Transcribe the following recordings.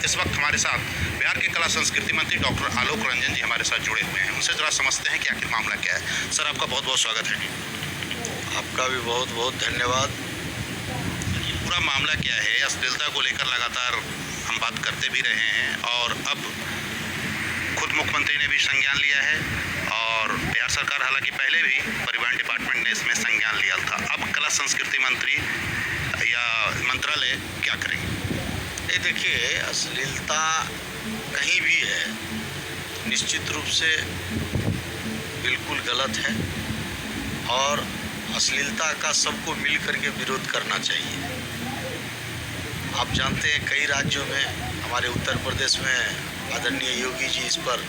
इस वक्त हमारे साथ बिहार के कला संस्कृति मंत्री डॉक्टर आलोक रंजन जी हमारे साथ जुड़े हुए हैं। उनसे जरा समझते हैं कि आखिर मामला क्या है। सर, आपका बहुत बहुत स्वागत है। आपका भी बहुत बहुत धन्यवाद। पूरा मामला क्या है? अश्लीलता को लेकर लगातार हम बात करते भी रहे हैं और अब खुद मुख्यमंत्री ने भी संज्ञान लिया है और बिहार सरकार हालांकि पहले भी परिवहन डिपार्टमेंट ने इसमें संज्ञान लिया था। अब कला संस्कृति मंत्री या मंत्रालय क्या करेंगे? ये देखिए, अश्लीलता कहीं भी है निश्चित रूप से बिल्कुल गलत है और अश्लीलता का सबको मिल करके विरोध करना चाहिए। आप जानते हैं कई राज्यों में, हमारे उत्तर प्रदेश में आदरणीय योगी जी इस पर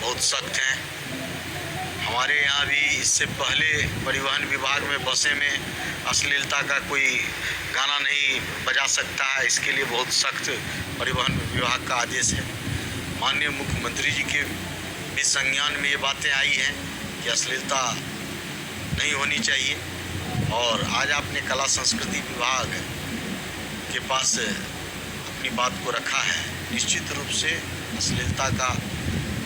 बहुत सख्त हैं। हमारे यहाँ भी इससे पहले परिवहन विभाग में बसें में अश्लीलता का कोई गाना नहीं बजा सकता है, इसके लिए बहुत सख्त परिवहन विभाग का आदेश है। माननीय मुख्यमंत्री जी के भी संज्ञान में ये बातें आई हैं कि अश्लीलता नहीं होनी चाहिए और आज आपने कला संस्कृति विभाग के पास अपनी बात को रखा है। निश्चित रूप से अश्लीलता का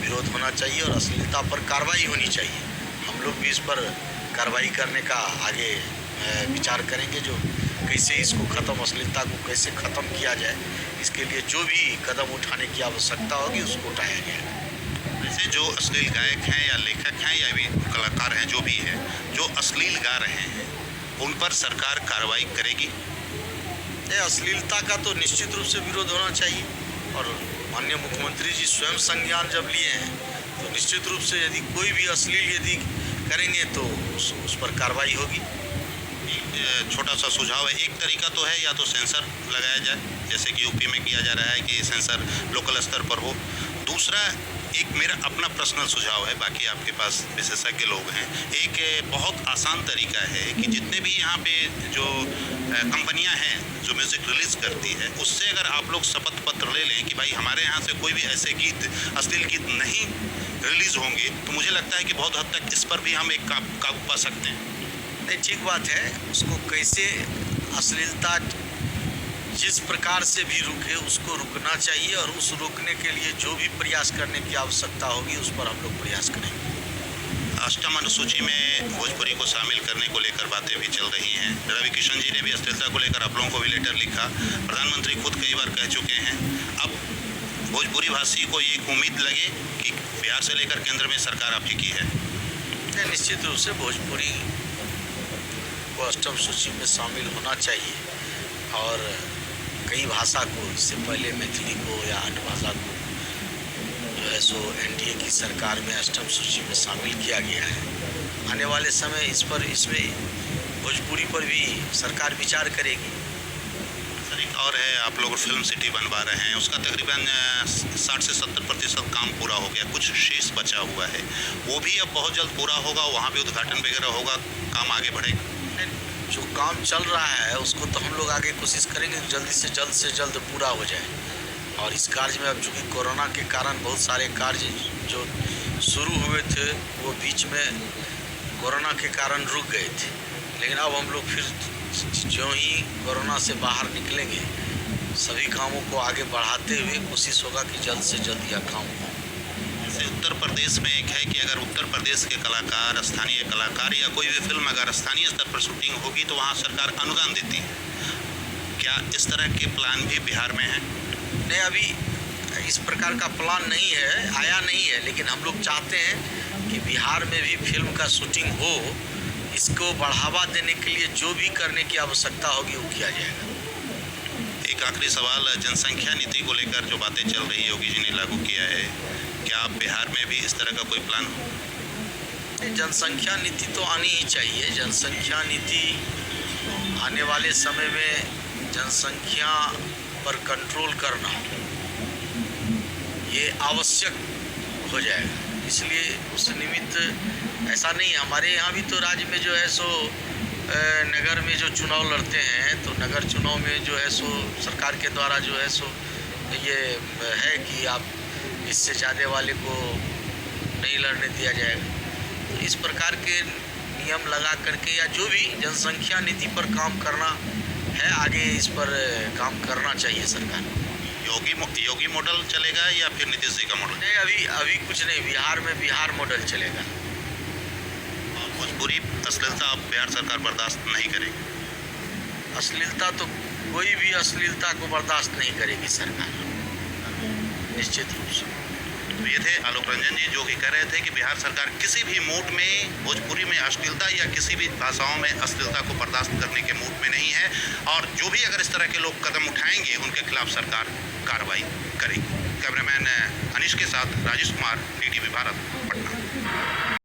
विरोध होना चाहिए और अश्लीलता पर कार्रवाई होनी चाहिए। हम लोग भी इस पर कार्रवाई करने का आगे विचार करेंगे, जो कैसे इसको ख़त्म, अश्लीलता को कैसे ख़त्म किया जाए, इसके लिए जो भी कदम उठाने की आवश्यकता होगी उसको उठाया जाएगा। वैसे जो अश्लील गायक हैं या लेखक हैं या भी कलाकार हैं, जो भी है, जो अश्लील गा रहे हैं, उन पर सरकार कार्रवाई करेगी? अश्लीलता का तो निश्चित रूप से विरोध होना चाहिए और माननीय मुख्यमंत्री जी स्वयं संज्ञान जब लिए हैं तो निश्चित रूप से यदि कोई भी अश्लील यदि करेंगे तो उस पर कार्रवाई होगी। छोटा सा सुझाव है, एक तरीका तो है या तो सेंसर लगाया जाए, जैसे कि यूपी में किया जा रहा है कि सेंसर लोकल स्तर पर हो। दूसरा, एक मेरा अपना पर्सनल सुझाव है, बाकी आपके पास विशेषज्ञ लोग हैं। एक बहुत आसान तरीका है कि जितने भी यहाँ पे जो कंपनियां हैं जो म्यूज़िक रिलीज़ करती है, उससे अगर आप लोग शपथ पत्र ले लें कि भाई हमारे यहाँ से कोई भी ऐसे गीत, अश्लील गीत नहीं रिलीज़ होंगे, तो मुझे लगता है कि बहुत हद तक इस पर भी हम एक काबू पा सकते हैं। नहीं, ठीक बात है। उसको कैसे अश्लीलता जिस प्रकार से भी रुके उसको रुकना चाहिए और उस रोकने के लिए जो भी प्रयास करने की आवश्यकता होगी उस पर हम लोग प्रयास करेंगे। अष्टम अनुसूची में भोजपुरी को शामिल करने को लेकर बातें भी चल रही हैं। रवि किशन जी ने भी अश्लीलता को लेकर आप लोगों को भी लेटर लिखा। प्रधानमंत्री खुद कई बार कह चुके हैं। अब भोजपुरी भाषी को ये उम्मीद लगे कि बिहार से लेकर केंद्र में सरकार आप ही की है। निश्चित रूप से भोजपुरी को अष्टम सूची में शामिल होना चाहिए और कई भाषा को, इससे पहले मैथिली को या अन्य भाषा को जो है सो एनडीए की सरकार में अष्टम सूची में शामिल किया गया है। आने वाले समय इसमें भोजपुरी पर भी सरकार विचार करेगी। सर, एक और है, आप लोग फिल्म सिटी बनवा रहे हैं, उसका तकरीबन 60 से 70% काम पूरा हो गया, कुछ शेष बचा हुआ है, वो भी अब बहुत जल्द पूरा होगा, वहाँ भी उद्घाटन वगैरह होगा, काम आगे बढ़ेगा? जो काम चल रहा है उसको तो हम लोग आगे कोशिश करेंगे कि जल्द से जल्द पूरा हो जाए। और इस कार्य में अब चूँकि कोरोना के कारण बहुत सारे कार्य जो शुरू हुए थे वो बीच में कोरोना के कारण रुक गए थे, लेकिन अब हम लोग फिर जो ही कोरोना से बाहर निकलेंगे सभी कामों को आगे बढ़ाते हुए कोशिश होगा कि जल्द से जल्द यह काम हो। जैसे उत्तर प्रदेश में एक है कि अगर उत्तर प्रदेश के कलाकार, स्थानीय कलाकार या कोई भी फिल्म अगर स्थानीय स्तर पर शूटिंग होगी तो वहाँ सरकार अनुदान देती है। क्या इस तरह के प्लान भी बिहार में हैं? नहीं, अभी इस प्रकार का प्लान नहीं है, आया नहीं है, लेकिन हम लोग चाहते हैं कि बिहार में भी फिल्म का शूटिंग हो। इसको बढ़ावा देने के लिए जो भी करने की आवश्यकता होगी वो किया जाएगा। एक आखिरी सवाल, जनसंख्या नीति को लेकर जो बातें चल रही योगी जी ने लागू किया है, क्या आप बिहार में भी इस तरह का कोई प्लान हो? जनसंख्या नीति तो आनी ही चाहिए। जनसंख्या नीति आने वाले समय में जनसंख्या पर कंट्रोल करना ये आवश्यक हो जाएगा। इसलिए उस निमित्त ऐसा नहीं है, हमारे यहाँ भी तो राज्य में जो है सो नगर में जो चुनाव लड़ते हैं तो नगर चुनाव में जो है सो सरकार के द्वारा जो है सो ये है कि आप इससे ज़्यादा वाले को नहीं लड़ने दिया जाएगा। तो इस प्रकार के नियम लगा करके या जो भी जनसंख्या नीति पर काम करना है, आगे इस पर काम करना चाहिए सरकार को। योगी मॉडल चलेगा या फिर नीतीश जी का मॉडल? नहीं, अभी कुछ नहीं, बिहार में बिहार मॉडल चलेगा। भोजपुरी अश्लीलता अब बिहार सरकार बर्दाश्त नहीं करेगी। अश्लीलता तो कोई भी अश्लीलता को बर्दाश्त नहीं करेगी सरकार, निश्चित रूप से। तो ये थे आलोक रंजन जी, जो कि कह रहे थे कि बिहार सरकार किसी भी मूड में भोजपुरी में अश्लीलता या किसी भी भाषाओं में अश्लीलता को बर्दाश्त करने के मूड में नहीं है, और जो भी अगर इस तरह के लोग कदम उठाएंगे उनके खिलाफ सरकार कार्रवाई करेगी। कैमरामैन अनिश के साथ राजेश कुमार, DTV भारत, पटना।